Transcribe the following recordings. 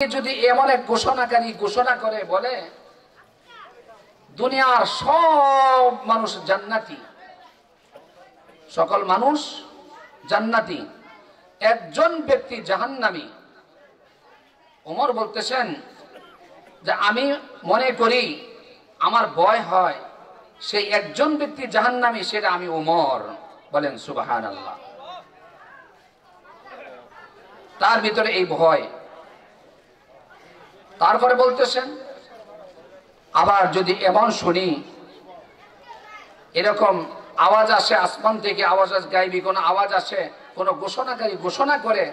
যদি এমন এক ঘোষণাকারী ঘোষণা করে বলে দুনিয়ার সব মানুষ জান্নাতি, সকল মানুষ জান্নাতি, একজন ব্যক্তি জাহান্নামী। ওমর বলতেছেন যে আমি মনে করি, আমার ভয় হয় সেই একজন ব্যক্তি জাহান্নামী, সেটা আমি ওমর। বলেন সুবহানাল্লাহ। তার ভিতরে এই ভয়। তারপরে বলতেছেন আবার যদি এমন শুনি, এরকম আওয়াজ আসে আসমান থেকে, আওয়াজ গায়বী কোন আওয়াজ আসে, কোন ঘোষণাকারী ঘোষণা করে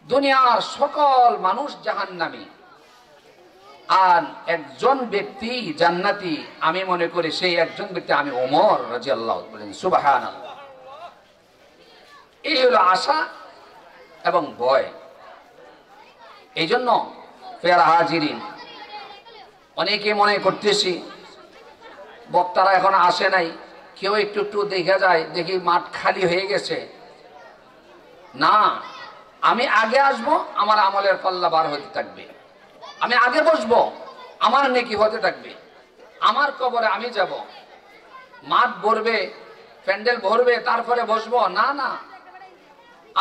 দুনিয়ার সকল মানুষ জাহান্নামী আর একজন ব্যক্তি জান্নাতি, আমি মনে করি সেই একজন ব্যক্তি আমি ওমর রাদিয়াল্লাহু। বলেন সুবহানাল্লাহ। এই হলো আশা এবং ভয়। এই জন্য প্রিয় হাজিরিন, অনেকে মনে করতেছি বক্তারা এখন আসে নাই, কেউ একটু একটু দেখা যায়, দেখি মাঠ খালি হয়ে গেছে। না, আমি আগে আসবো, আমার আমলের পাল্লা বার হতে থাকবে। আমি আগে বসবো, আমার নেকি হতে থাকবে। আমার কবরে আমি যাব, মাঠ ভরবে, প্যান্ডেল ভরবে, তারপরে বসবো। না না,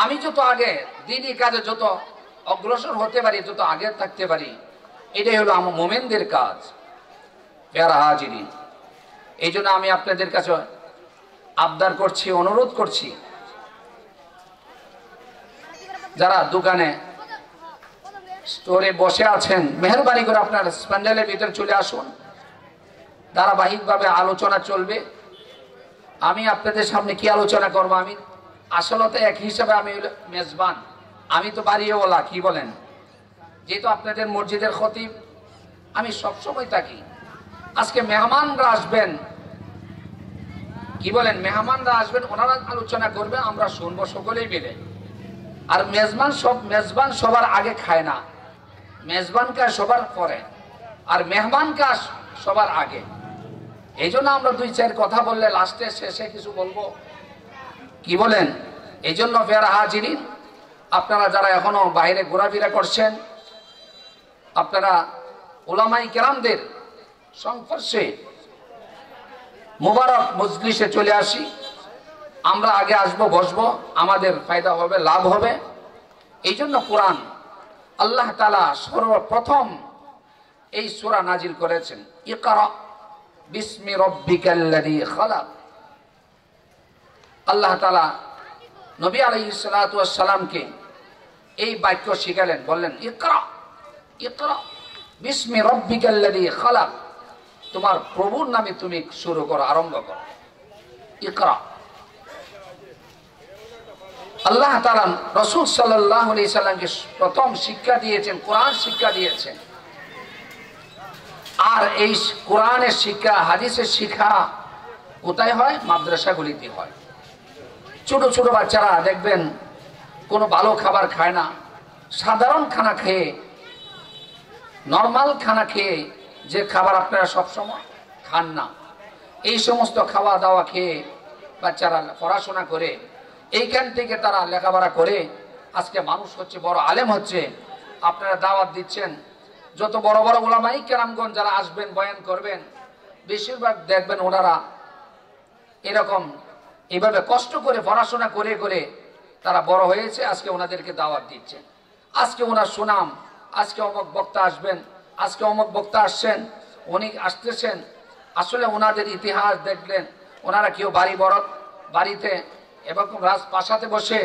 আমি যত আগে দিনই কাজে যত অগ্রসর হতে পারি, যত আগে থাকতে পারি, এটাই হলো আমার মোমেনদের কাজ। প্রিয় হাজিরিন, এই জন্য আমি আপনাদের কাছে আবদার করছি, অনুরোধ করছি, যারা দোকানে স্টোরে বসে আছেন, মেহরবানি করে আপনার প্যান্ডেলের ভিতরে চলে আসুন। ধারাবাহিকভাবে আলোচনা চলবে। আমি আপনাদের সামনে কি আলোচনা করব, আমি আসলে এক হিসাবে আমি মেজবান, আমি তো বাড়িওয়ালা, কি বলেন, যেহেতু আপনাদের মসজিদের খতিব, আমি সবসময় থাকি। আজকে মেহমানরা আসবেন, কি বলেন, মেহমানরা আসবেন, ওনারা আলোচনা করবে, আমরা শুনবো সকলেই মিলে। আর মেজবান সবার আগে খায় না, মেজবান কাজ সবার পরে, আর মেহমান কাজ সবার আগে। এই জন্য আমরা দুই চার কথা বললে লাস্টে শেষে কিছু বলবো, কি বলেন। এই জন্য প্রিয় হাজিরিন, আপনারা যারা এখনো বাইরে ঘোরাফেরা করছেন, আপনারা উলামায়ে কেরামদের সংস্পর্শে মুবারক মজলিসে চলে আসি। আমরা আগে আসবো, বসবো, আমাদের ফায়দা হবে, লাভ হবে। এই জন্য কোরআন আল্লাহ তাআলা সর্বপ্রথম এই সূরা নাজিল করেছেন, ইকরা বিসমি রাব্বিকাল্লাযী খালাক। আল্লাহ তাআলা নবী আলাইহিস সালাতু ওয়াস সালামকে এই বাক্য শিখালেন, বললেন ইকরা, ইকরা বিসমি রাব্বিকাল্লাযী খালাক, তোমার প্রভুর নামে তুমি শুরু করো, আরম্ভ করো, ইকরা। আল্লাহ তাআলা রাসূল সাল্লাল্লাহু আলাইহি সাল্লামকে প্রথম শিক্ষা দিয়েছেন, কোরআন শিক্ষা দিয়েছেন। আর এই কোরআনের শিক্ষা, হাদিসের শিক্ষা কোথায় হয়? মাদ্রাসাগুলিতে হয়। ছোট ছোট বাচ্চারা দেখবেন কোনো ভালো খাবার খায় না, সাধারণ খানা খেয়ে, নর্মাল খানা খেয়ে, যে খাবার আপনারা সবসময় খান না, এই সমস্ত খাওয়া দাওয়া খেয়ে বাচ্চারা পড়াশোনা করে, এইখান থেকে তারা লেখাপড়া করে আজকে মানুষ হচ্ছে, বড় আলেম হচ্ছে। আপনারা দাওয়াত দিচ্ছেন, যত বড় বড় উলামায়ে কেরামগণ যারা আসবেন বয়ান করবেন, বেশিরভাগ দেখবেন ওনারা এরকম এইভাবে কষ্ট করে পড়াশোনা করে করে তারা বড় হয়েছে। আজকে ওনাদেরকে দাওয়াত দিচ্ছেন, আজকে ওনার সুনাম, আজকে অমুক বক্তা আসবেন, আজকে অমুক বক্তা আসছেন, উনি আসতেছেন। আসলে ওনাদের ইতিহাস দেখলেন, ওনারা কেউ বাড়িতে এবং রাজপ্রাসাদে বসে,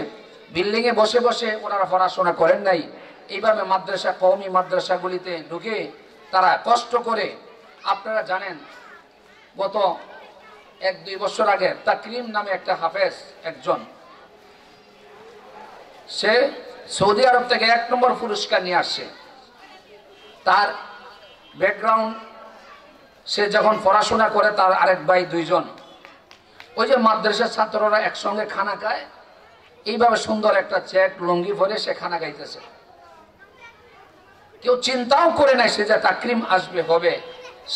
বিল্ডিংয়ে বসে বসে ওনারা পড়াশোনা করেন নাই। এইভাবে মাদ্রাসা, কওমি মাদ্রাসাগুলিতে ঢুকে তারা কষ্ট করে, আপনারা জানেন গত 1-2 বছর আগে তাকরিম নামে একটা হাফেজ, একজন, সে সৌদি আরব থেকে 1 নম্বর পুরস্কার নিয়ে আসছে। তার ব্যাকগ্রাউন্ড, সে যখন পড়াশোনা করে, তার আরেক ভাই 2 জন, ওই যে মাদ্রাসার ছাত্ররা একসঙ্গে খানা খায়, এইভাবে সুন্দর একটা চেক লুঙ্গি পরে সে খানা খাইতেছে। কেউ চিন্তাও করে নাই সে যে তাকরিম আসবে, হবে,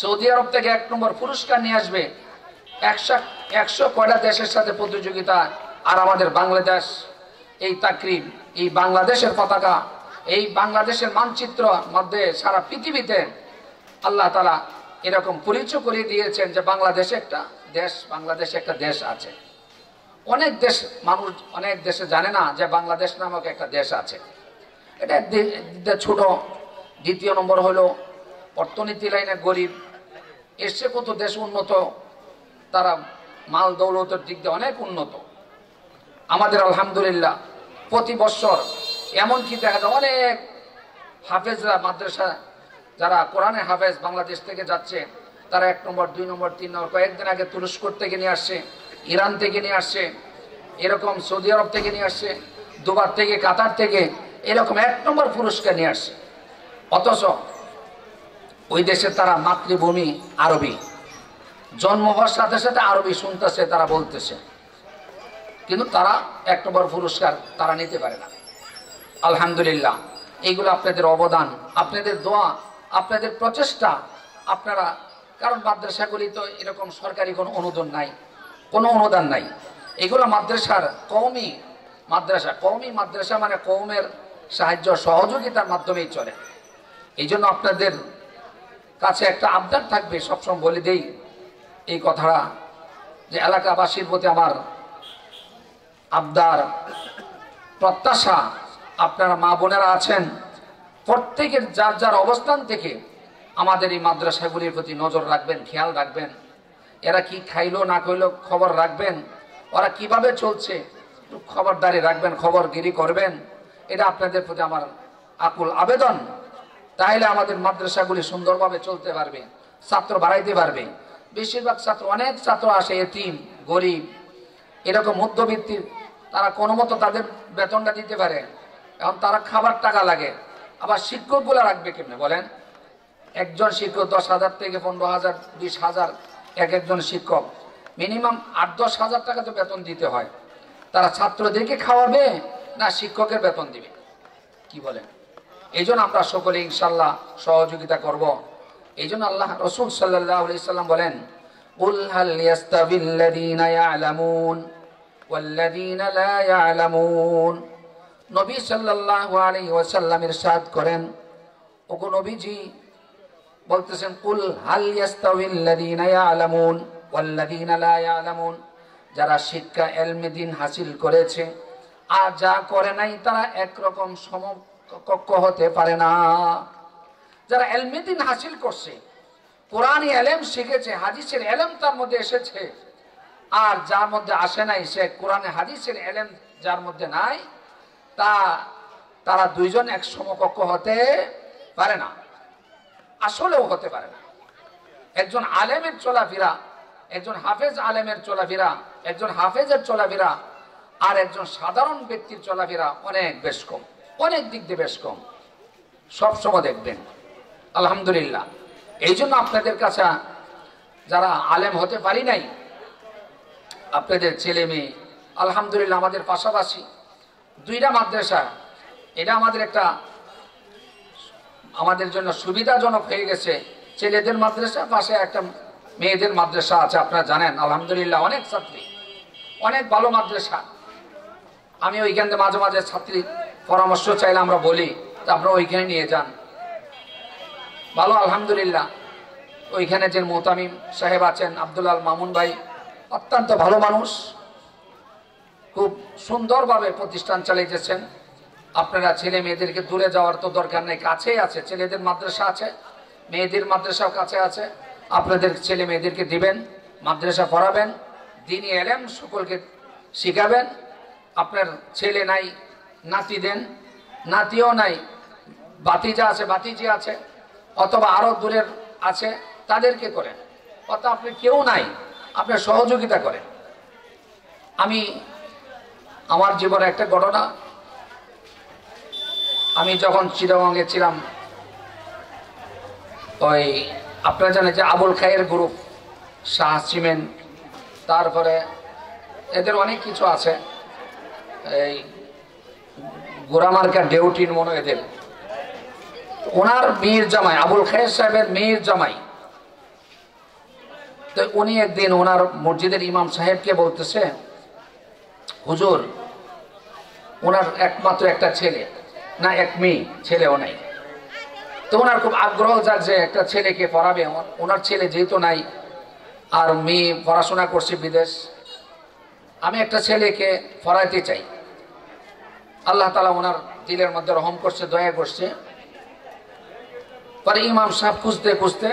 সৌদি আরব থেকে 1 নম্বর পুরস্কার নিয়ে আসবে। 100 কয়টা দেশের সাথে প্রতিযোগিতা, আর আমাদের বাংলাদেশ এই তাকরিম, এই বাংলাদেশের পতাকা এই বাংলাদেশের মানচিত্র মধ্যে সারা পৃথিবীতে আল্লাহ তাআলা এরকম পরিচয় করে দিয়েছেন যে বাংলাদেশে একটা দেশ আছে। অনেক দেশ মানুষ অনেক দেশে জানে না যে বাংলাদেশ নামক একটা দেশ আছে। এটা ছোট। দ্বিতীয় নম্বর হলো অর্থনীতি লাইনে গরিব। এসে কত দেশ উন্নত, তারা মাল দৌলতের দিক দিয়ে অনেক উন্নত। আমাদের আলহামদুলিল্লাহ প্রতি বছর এমনকি দেখা যায় অনেক হাফেজরা মাদ্রাসা যারা কোরআনে হাফেজ বাংলাদেশ থেকে যাচ্ছে, তারা 1 নম্বর 2 নম্বর 3 নম্বর কয়েকদিন আগে তুরস্ক থেকে নিয়ে আসছে, ইরান থেকে নিয়ে আসছে, এরকম সৌদি আরব থেকে নিয়ে আসছে, দুবার থেকে, কাতার থেকে, এরকম 1 নম্বর পুরস্কার নিয়ে আসছে। অথচ ওই দেশে তারা মাতৃভূমি আরবি, জন্ম হওয়ার সাথে সাথে আরবি শুনতেছে, তারা বলতেছে, কিন্তু তারা 1 নম্বর পুরস্কার তারা নিতে পারে না। আলহামদুলিল্লাহ, এইগুলো আপনাদের অবদান, আপনাদের দোয়া, আপনাদের প্রচেষ্টা। আপনারা, কারণ মাদ্রাসাগুলি তো এরকম সরকারি কোনো অনুদান নাই, কোনো অনুদান নাই। এগুলো মাদ্রাসার কওমি মাদ্রাসা মানে কওমের সাহায্য সহযোগিতার মাধ্যমেই চলে। এই জন্য আপনাদের কাছে একটা আবদার থাকবে, সবসময় বলে দেই এই কথাটা, যে এলাকাবাসীর প্রতি আমার আবদার, প্রত্যাশা, আপনারা মা বোনেরা আছেন, প্রত্যেকের যার যার অবস্থান থেকে আমাদের এই মাদ্রাসাগুলির প্রতি নজর রাখবেন, খেয়াল রাখবেন। এরা কি খাইলো না খাইলো খবর রাখবেন, ওরা কিভাবে চলছে খবরদারি রাখবেন, খবরগিরি করবেন। এটা আপনাদের প্রতি আমার আকুল আবেদন। তাহলে আমাদের মাদ্রাসাগুলি সুন্দরভাবে চলতে পারবে, ছাত্র বাড়াইতে পারবে। বেশিরভাগ ছাত্র, অনেক ছাত্র আসে এতিম, গরিব, এরকম মধ্যবিত্তির, তারা কোনো মতো তাদের বেতনটা দিতে পারে, এখন তারা খাবার টাকা লাগে। আবার শিক্ষকগুলো রাখবে কেমনে বলেন? একজন শিক্ষক 10,000 থেকে 15,000, 20,000 একজন শিক্ষক, মিনিমাম 8-10 হাজার টাকা তো বেতন দিতে হয়। তারা ছাত্রদেরকে খাওয়াবে না শিক্ষকের বেতন দিবে? কি বলেন? এই জন্য আমরা সকলে ইনশাল্লাহ সহযোগিতা করব। এই জন্য আল্লাহ রসুল সাল্লাল্লাহু আলাইহি সাল্লাম বলেন, কুল হাল ইয়াস্তাবিল্লাযীনা ইয়ালামুন ওয়াল্লাযীনা লা ইয়ালামুন। নবী সাল্লাল্লাহু আলাইহি ওয়াসাল্লাম ইরশাদ করেন, ওগো নবীজি বলতেছেন, কুল হাল ইয়াস্তাবিল্লাযীনা ইয়ালামুন ওয়াল্লাযীনা লা ইয়ালামুন। যারা শিক্ষা ইলমে দ্বীন হাসিল করেছে আর যা করে নাই, তারা একরকম সমকক্ষ হতে পারে না। যারা ইলমে দ্বীন হাসিল করছে, কোরআনী ইলম শিখেছে, হাদিসের ইলম তার মধ্যে এসেছে, আর যার মধ্যে আসে নাই, সে কোরআনে হাদিসের ইলম যার মধ্যে নাই, তারা দুইজন এক সমকক্ষ হতে পারে না, আসলেও হতে পারে না। একজন আলেমের চলাফেরা, একজন হাফেজ আলেমের চলাফেরা, একজন হাফেজের চলাফেরা আর একজন সাধারণ ব্যক্তির চলাফেরা অনেক বেশ কম, অনেক দিক দিয়ে বেশ কম। সবসময় দেখবেন আলহামদুলিল্লাহ। এই জন্য আপনাদের কাছে যারা আলেম হতে পারি নাই, আপনাদের ছেলে মেয়ে আলহামদুলিল্লাহ আমাদের পাশাপাশি 2টা মাদ্রাসা, এটা আমাদের জন্য সুবিধাজনক হয়ে গেছে। ছেলেদের মাদ্রাসা, পাশে একটা মেয়েদের মাদ্রাসা আছে, আপনারা জানেন আলহামদুলিল্লাহ। অনেক ছাত্রী, অনেক ভালো মাদ্রাসা। আমি ওইখানে মাঝে মাঝে ছাত্রী পরামর্শ চাইলে আমরা বলি, তা আপনারা ওইখানে নিয়ে যান, ভালো আলহামদুলিল্লাহ। ওইখানে যে মোতামিম সাহেব আছেন, আব্দুল মামুন ভাই, অত্যন্ত ভালো মানুষ, খুব সুন্দরভাবে প্রতিষ্ঠান চালিয়েছেন। আপনারা ছেলে মেয়েদেরকে দূরে যাওয়ার তো দরকার নেই, কাছেই আছে, ছেলেদের মাদ্রাসা আছে, মেয়েদের মাদ্রাসাও কাছে আছে। আপনাদের ছেলে মেয়েদেরকে দিবেন, মাদ্রাসা পড়াবেন, দ্বীনি ইলম সকলকে শিখাবেন। আপনার ছেলে নাই, নাতি দেন, নাতিও নাই, বাতিজা আছে, বাতিজি আছে, অথবা আরো দূরের আছে, তাদেরকে করেন। অথবা আপনি কেউ নাই, আপনার সহযোগিতা করেন। আমি আমার জীবনে একটা ঘটনা, আমি যখন চিটাগংয়ে ছিলাম, ওই আপনারা জানেন যে আবুল খায়ের গ্রুপ, শাহ সিমেন্ট, তারপরে এদের অনেক কিছু আছে, এই গোরামার্কা ডেউটিন মনে এদের, ওনার মেয়ের জামাই, আবুল খায়ের সাহেবের মেয়ের জামাই। তো উনি একদিন ওনার মসজিদের ইমাম সাহেবকে বলতেছে, হুজুর, ওনার একমাত্র একটা ছেলে, না এক মেয়ে, ছেলেও নাই। তো ওনার খুব আগ্রহ যার যে একটা ছেলেকে পড়াবে, ওনার ছেলে যেহেতু নাই আর মেয়ে পড়াশোনা করছে বিদেশ, আমি একটা ছেলেকে পড়াইতে চাই। আল্লাহ তাআলা ওনার দিলের মধ্যে রহম করছে, দয়া করছে। পরে ইমাম সাহেব খুঁজতে খুঁজতে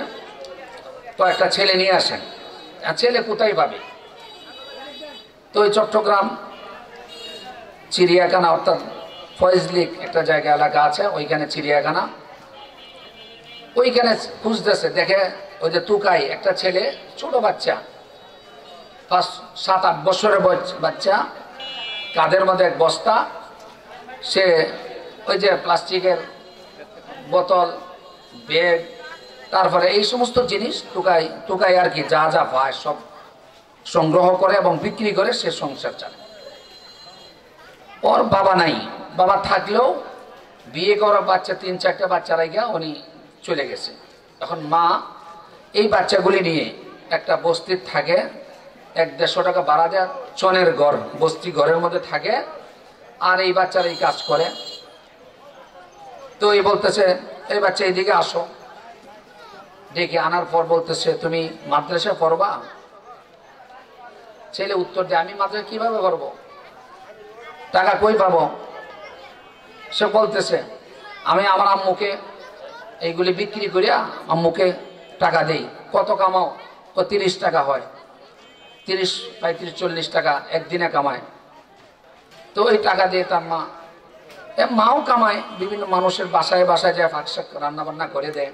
তো একটা ছেলে নিয়ে আসেন। ছেলে কোথায় পাবে? তো ওই চট্টগ্রাম চিড়িয়াখানা, অর্থাৎ ফয়েজলিক একটা জায়গা এলাকা আছে, ওইখানে চিড়িয়াখানা, ওইখানে খুঁজতেছে। দেখে ওই যে তুকাই একটা ছেলে, ছোট বাচ্চা, 7-8 বছরের বাচ্চা, কাঁধের মধ্যে এক বস্তা, সে ওই যে প্লাস্টিকের বোতল, ব্যাগ, তারপরে এই সমস্ত জিনিস টুকাই আর কি, যা যা পায় সব সংগ্রহ করে এবং বিক্রি করে সে সংসার চালায়। ওর বাবা নাই, বাবা থাকলেও বিয়ে করা বাচ্চা 3-4টা বাচ্চা রাইগা উনি চলে গেছে। এখন মা এই বাচ্চাগুলি নিয়ে একটা বস্তির থাকে, 100-150 টাকা ভাড়া দেয়, চনের ঘর, বস্তি ঘরের মধ্যে থাকে, আর এই বাচ্চারা এই কাজ করে। তো এই বলতেছে, এই বাচ্চা এইদিকে আসো। ডেকে আনার পর বলতেছে, তুমি মাদ্রাসা পড়বা? ছেলে উত্তর দেয়, আমি মাদ্রাসা কিভাবে পড়বো, টাকা কই পাবো? সে বলতেছে, আমি আমার আম্মুকে এইগুলি বিক্রি করিয়া আম্মুকে টাকা দেই। কত কামাও? 30 টাকা হয়, 30-35-40 টাকা একদিনে কামায়। তো ওই টাকা দিয়ে তার মাও কামায়, বিভিন্ন মানুষের বাসায় বাসায় যায় ফাঁকশাক রান্না বান্না করে দেয়।